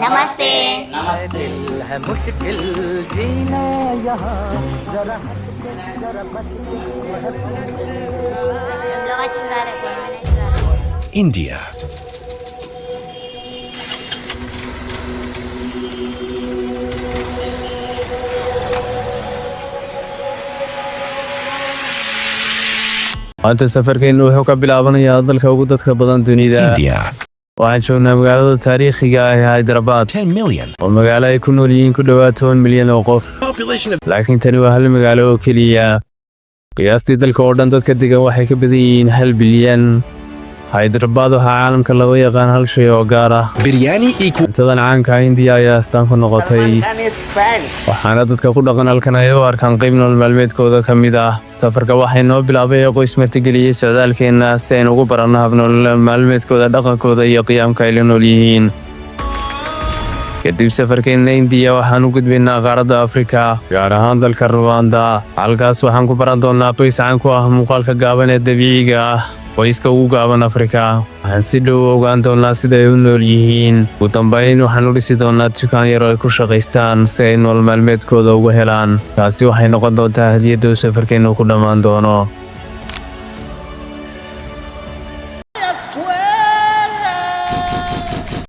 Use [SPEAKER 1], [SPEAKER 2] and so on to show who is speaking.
[SPEAKER 1] नमस्ते।
[SPEAKER 2] दिल है मुश्किल जीना यहाँ जरा
[SPEAKER 1] हम लोग आज चुरा रहे थे, मैंने चुरा रहे।
[SPEAKER 3] India.
[SPEAKER 4] maanta safarkeennu wuxuu ka bilaabanayaa dalka ugu dadka badan dunida.
[SPEAKER 3] India.
[SPEAKER 4] Waxaan joognaa magaalada taariikhiga ah ee Hyderabad
[SPEAKER 3] 10 million.
[SPEAKER 4] oo magaalo ay ku nool yihiin ku dhowaad 10 milyan oo qof.
[SPEAKER 3] Population of
[SPEAKER 4] Laakiin tani waa hal magaalo oo keliya. Qiyaastii dalka oo dhan dadka degan waxay ka badan yihiin 1 bilyan. Hyderabad waxaa caalamka lagu yaqaan hal shay oo gaar ah.
[SPEAKER 3] biryani equal
[SPEAKER 4] Cuntadan caanka ah India ayaa astaan ku noqotay. Waxaana dadka ku dhaqan halkan ay u arkaan qayb nolol maalmeedkooda ka mid ah. Safarka waxay noo bilaabay qoys martigeliyay socdaalkeena si aynu ugu baranno hab nolol maalmeedkooda, dhaqankooda iyo qiyamka ay la nool yihiin. Kadib safarkeena India waxaan u gudbaynaa qaaradda Afrika, gaar ahaan dalka Rwanda. Halkaas waxaan ku baran doonaa qoys caan ku ah muuqaalka gaaban ee dabiiciga ah. Qoyska ugu gaaban Afrika waxaan si dhow u ogaan doonaa sida ay u nool yihiin. Ugu dambeyn waxaan u dhisi doonaa dukaan yar oo ay ku shaqaystaan si ay nolol maalmeedkooda uga helaan. Taasi waxay noqon doontaa hadiyadda uu safarkeenu ku dhammaan doono.